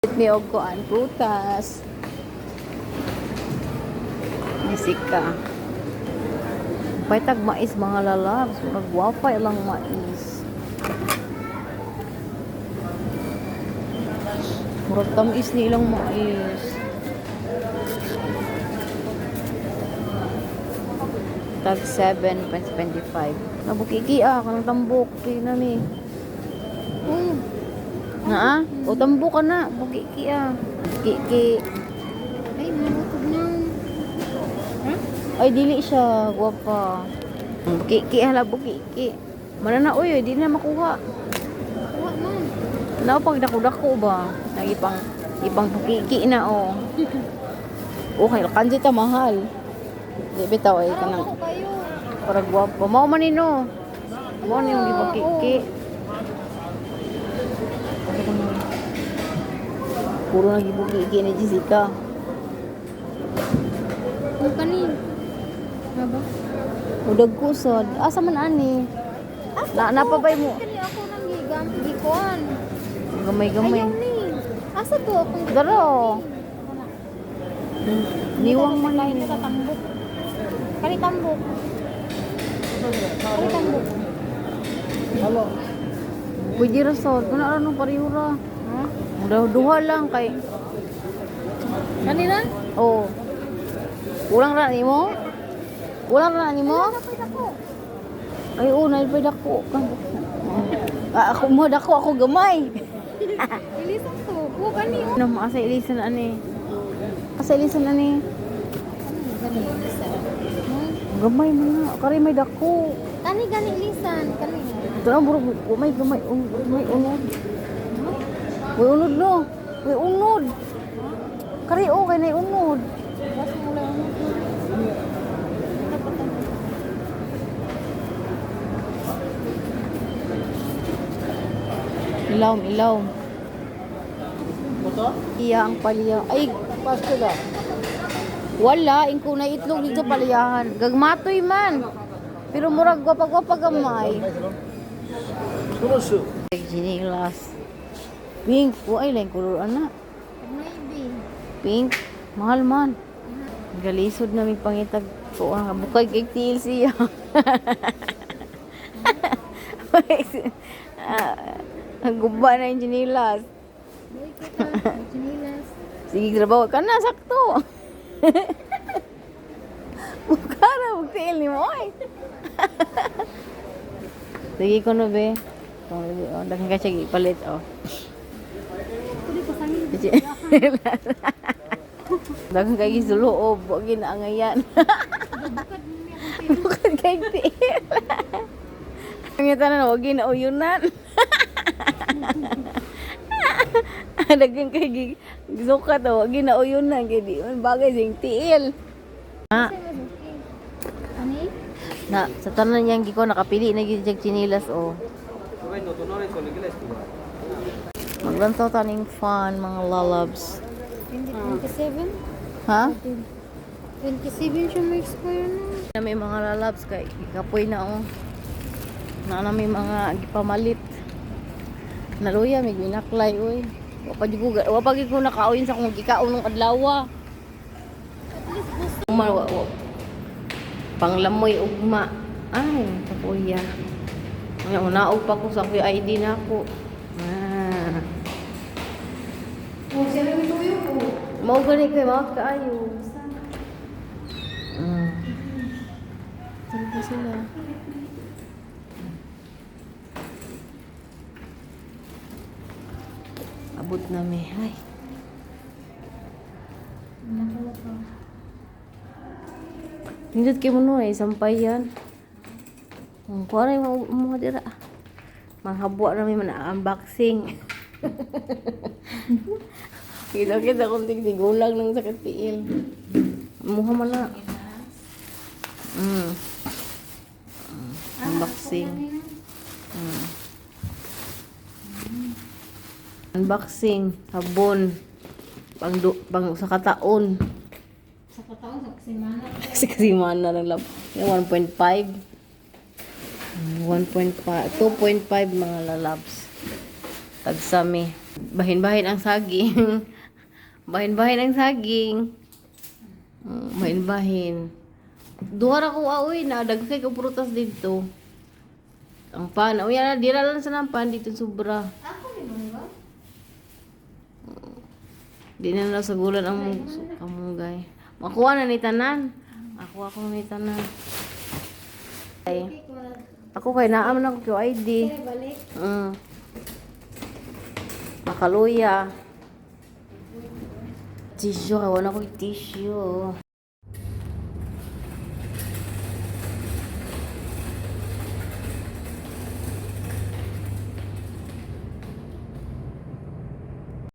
May og kuan prutas. Misika. Paytag mais mga lalabs, nagwapay lang mais. Murag tamis ni ilang mais. Tag 7.25. Nabukiki kanang tambok kay nami. Na o tambok ka na, bukiki Bukiki. Ay, manutog na. Ay dili siya, guwapa. Bukiki bukiki. Manana uy, di na makuha. Kuha man. Na pag dako-dako ba? Ipang bukiki na o. Okay, kanji ta mahal. Di bitaw ay kanang Ako kayo. para guwapa. Mao man nino. Mao ni yung bukiki. Puro nagibukiki ni Jessica. Kung kanin. Haba? Udag kusod. Asa man ani? Napabay mo. Kani ako nang gikuan. Gamay-gamay. Ayaw ni. Asa to akong Daro. Niwang man lain ni. sa tambok. Kani tambok. Kani tambok. Halo. Pwede rasod. Kung ano pariho ra. Ha? Duha lang kay. Kanina? Oh. Kulang ra nimo? Kulang ra nimo? Kapit ako. Ay unay pa dako. Ako mo dako ako gamay. Ilisan to. Kuha kani. Ano asa ilisan ani? Asa ilisan ani? Kani ilisan. Gamay man na. Kari may dako. Kani gani ilisan. Kani. Ito na bro, gamay gamay unod. Uy unod no. Uy unod. Kari kay nay unod. Basta mula ano. Ilaw. Buto? Iya ang palya. Ay, pasto da. Wala, ingko na itlog dito palyahan. Gagmatoy man. Pero murag gwapa-gwapa gamay. Ay, ginilas. Pink. Ay, lain kulor ana. Maybe. Pink. Mahal man. Galisod na may pangitag ko bukay kay TLC. Ang guba na yung ginilas. Boy kita. Chinilas. Sige, trabaho ka na, sakto. Mukha na, magtiil ni mo ay. Sige ko no, be. Dagan ka siya ipalit, oh. Kundi pa sangin. Dagan ka gisuloob, huwag ginaangayan. Bukad kay tiil. Ang ito na, huwag ginauyunan. Dagan kay gisukat, huwag ginauyunan. Kaya di man bagay sing tiil. Ani? Na, sa tanan niyang giko, nakapili na gyud jag chinilas, oh. Maglantaw taning fun, mga lalabs. 27? Ha? 27 siya may expire na. Na may mga lalabs kay kapoy na, oh. Na may mga gipamalit. Naluya, may ginaklay, oy. Wapa gyud ko nakauyin sa kung gikaon ng adlaw. Panglamoy ugma. Ay, kapoya. Naog pa ko sa kuya ID na ako. Oh, siya rin tuyo ko. Mau gani kay mga kaayo. Saan pa sila? Abot na may. Ay. Nakuha ka. Hindot kay mo no eh. Sampay yan. Kuha na yung mga dira. Manghabwa na may mana-unboxing. Kita kung tigtigulang ng sakit tiil. Muha man na. Unboxing. Unboxing. Habon. Pang sa kataon. Sa kataon, sa kasimana. Kasi mana ng lab. 1.5. 1.5. 2.5 mga lalabs. Tagsami. Bahin-bahin ang saging. Bahin-bahin ang saging. Bahin-bahin. Duha ra ko aoy na dagkay ko prutas dito. Ang pan, o yan, dira lang sa ng pan dito sobra. Ako ni ba? Di na nasagulan ang mugay. Makuha na ni tanan. Ako ni tanan. Ay, ako kay naam na ko ID. Balik. Makaluya. Tissue, kawan ako tissue.